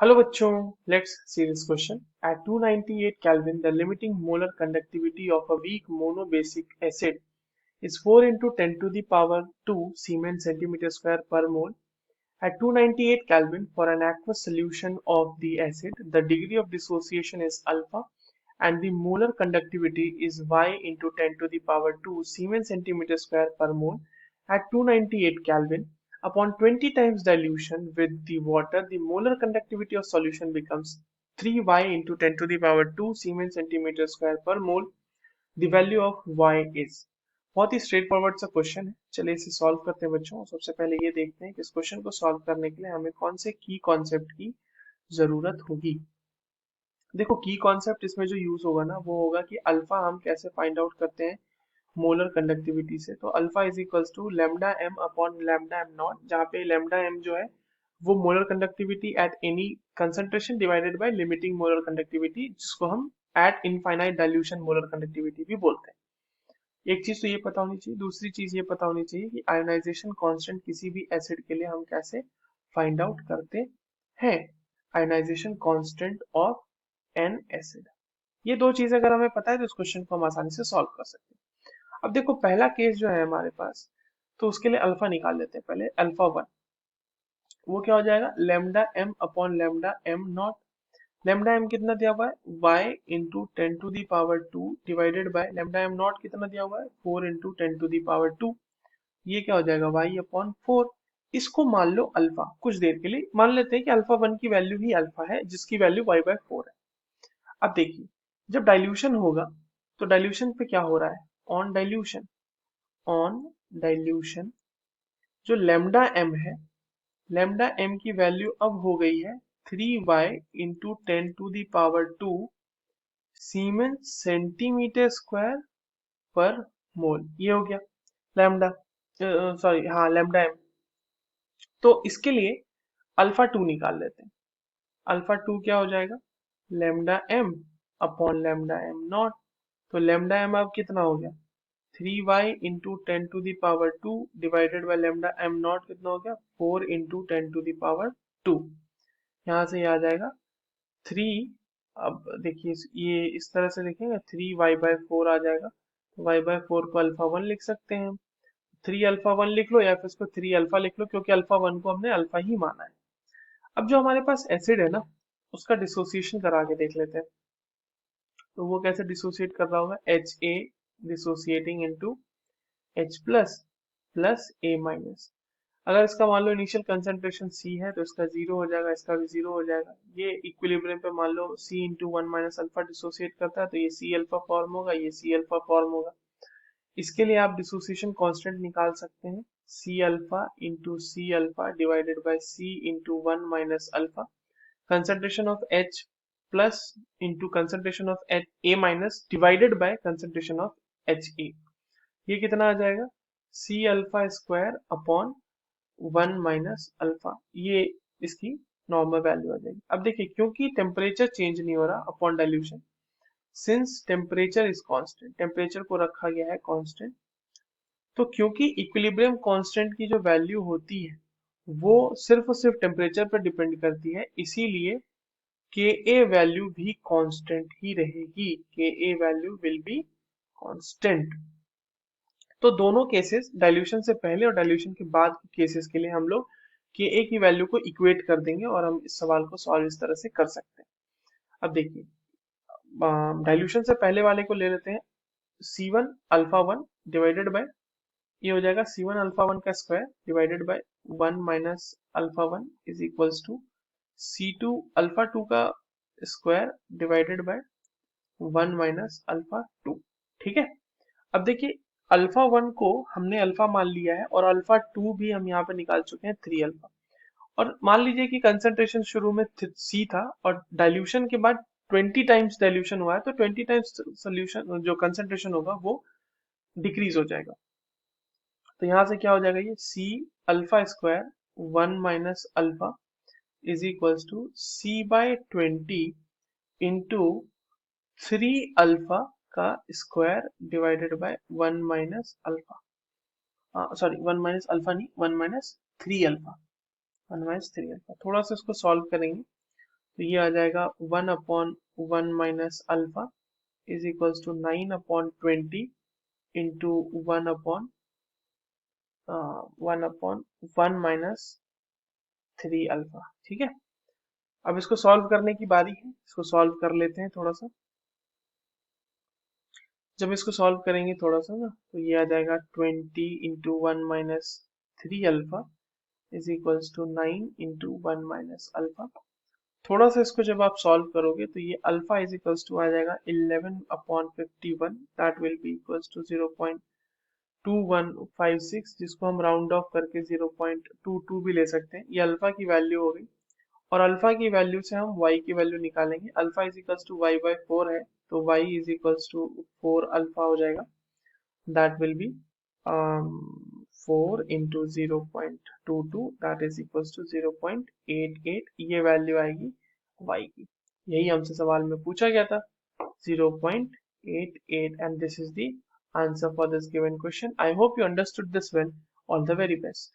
Hello बच्चों, let's see this question. At 298 Kelvin, the limiting molar conductivity of a weak monobasic acid is 4 into 10 to the power 2 Siemens centimeter square per mole. At 298 Kelvin, for an aqueous solution of the acid, the degree of dissociation is alpha and the molar conductivity is Y into 10 to the power 2 Siemens centimeter square per mole. At 298 Kelvin, upon 20 times dilution with the water, the molar conductivity of solution becomes 3Y into 10 to the power 2 Siemens centimeter square per mole. The value of Y is। बहुत ही straight forward सा question है। चलिए इसे solve करते हैं बच्चों। सबसे पहले ये देखते हैं कि इस क्वेश्चन को सॉल्व करने के लिए हमें कौन से की कॉन्सेप्ट की जरूरत होगी। देखो की कॉन्सेप्ट इसमें जो यूज होगा ना वो होगा कि अल्फा हम कैसे फाइंड आउट करते हैं मोलर कंडक्टिविटी से। तो alpha is equals to lambda M upon lambda M not, जहाँ पे लैम्डा एम जो है वो molar conductivity at any concentration divided by limiting molar conductivity, जिसको हम at infinite dilution molar conductivity भी बोलते हैं। एक चीज तो ये पता होनी चाहिए। दूसरी चीज ये पता होनी चाहिए कि आयोनाइजेशन कांस्टेंट किसी भी एसिड के लिए हम कैसे फाइंड आउट करते हैं। Ionization constant of an acid. ये दो चीजें अगर हमें पता है तो इस क्वेश्चन को हम आसानी से सॉल्व कर सकते हैं। अब देखो पहला केस जो है हमारे पास, तो उसके लिए अल्फा निकाल लेते हैं। पहले अल्फा वन, वो क्या हो जाएगा lambda M upon lambda M not. Lambda M कितना दिया हुआ है y into ten to the power two divided by lambda M not कितना दिया हुआ है 4 into ten to the power two. ये क्या हो जाएगा y अपॉन 4। इसको मान लो अल्फा, कुछ देर के लिए मान लेते हैं कि अल्फा वन की वैल्यू ही अल्फा है जिसकी वैल्यू y बाय 4 है। अब देखिए जब डाइल्यूशन होगा तो डाइल्यूशन पे क्या हो रहा है, ऑन डाइल्यूशन जो लेमडा एम है, लेमडा एम की वैल्यू अब हो गई है 3y into ten to the power two siemens centimetre square पर मोल। ये हो गया लैम्डा, सॉरी हाँ लैम्डा एम। तो इसके लिए अल्फा टू निकाल लेते हैं। अल्फा टू क्या हो जाएगा lambda M upon lambda M not. तो लैम्डा एम अब कितना हो गया 3y into ten to the power two divided by lambda M not कितना हो गया 4 into ten to the power two. यहाँ से ये आ जाएगा 3। अब देखिए ये इस तरह से देखेंगे 3y/4 आ जाएगा। तो y/4 को अल्फा वन लिख सकते हैं। 3 अल्फा वन लिख लो या फिर इसको 3 अल्फा लिख लो, क्योंकि अल्फा वन को हमने अल्फा ही माना है। अब जो हमारे पास एसिड है ना उसका डिसोसिएशन करा के देख लेते हैं। तो वो कैसे डिसोसिएट कर रहा होगा Ha dissociating into H plus plus A minus. अगर इसका मान लो इनिशियल कंसंट्रेशन C है तो इसका जीरो हो जाएगा, इसका भी जीरो हो जाएगा। ये इक्विलिब्रियम पे मान लो C into one minus alpha dissociate करता है तो ये C अल्फा फॉर्म होगा, ये C अल्फा फॉर्म होगा। इसके लिए आप डिसोसिएशन कांस्टेंट निकाल सकते हैं C alpha into C alpha divided by C into one minus alpha. concentration of H plus into concentration of A minus divided by concentration of HA। ये कितना आ जाएगा C alpha square upon one minus alpha. ये इसकी normal value आ जाएगी। अब देखिए क्योंकि temperature change नहीं हो रहा upon dilution, since temperature is constant, temperature को रखा गया है कांस्टेंट, तो क्योंकि इक्विलिब्रियम कांस्टेंट की जो वैल्यू होती है वो सिर्फ और सिर्फ टेम्परेचर पर डिपेंड करती है, इसीलिए के ए वैल्यू भी कांस्टेंट ही रहेगी। के ए वैल्यू विल बी कांस्टेंट। तो दोनों केसेस डाइल्यूशन से पहले और डाइल्यूशन के बाद के केसेस के लिए हम लोग के ए की वैल्यू को इक्वेट कर देंगे और हम इस सवाल को सॉल्व इस तरह से कर सकते हैं। अब देखिए डाइल्यूशन से पहले वाले को ले लेते हैं C one alpha one divided by, ये हो जाएगा सी वन अल्फा वन का square divided by one minus alpha one is equals to C two alpha two का square divided by one minus alpha two. ठीक है। अब देखिए alpha one को हमने अल्फा मान लिया है और अल्फा टू भी हम यहाँ पे निकाल चुके हैं 3 अल्फा। और मान लीजिए कि कंसंट्रेशन शुरू में सी था और डाइल्यूशन के बाद 20 टाइम्स डाइल्यूशन हुआ है तो 20 टाइम्स सोल्यूशन जो कंसंट्रेशन होगा वो डिक्रीज हो जाएगा। तो यहाँ से क्या हो जाएगा ये C alpha square one minus alpha is equals to C by 20 into 3 alpha का square divided by one minus alpha, sorry one minus alpha नहीं one minus three alpha, one minus three alpha. थोड़ा सा इसको solve करेंगे तो ये आ जाएगा 1/1 minus alpha is equals to 9/20 into 1/1 minus 3 alpha. ठीक है, अब इसको सॉल्व करने की बारी है, इसको सॉल्व कर लेते हैं थोड़ा सा। जब इसको सॉल्व करेंगे थोड़ा सा ना, तो ये आ जाएगा 20 × 1 minus 3 alpha is equals to 9 × 1 minus alpha. थोड़ा सा इसको जब आप सॉल्व करोगे तो ये अल्फा इज इक्वल्स टू आ जाएगा 11/51, that will be equals to 0.2156, जिसको हम राउंड ऑफ करके 0.22 भी ले सकते हैं। ये अल्फा की वैल्यू हो गई, और अल्फा की वैल्यू से हम y की वैल्यू निकालेंगे। Alpha is equals to y/4 है, तो y is equals to 4 alpha हो जाएगा, that will be 4 into 0.22, that is equals to 0.88, ये वैल्यू आएगी y की। यही हमसे सवाल में पूछा गया था, 0.88, and this is the answer for this given question. I hope you understood this well. All the very best.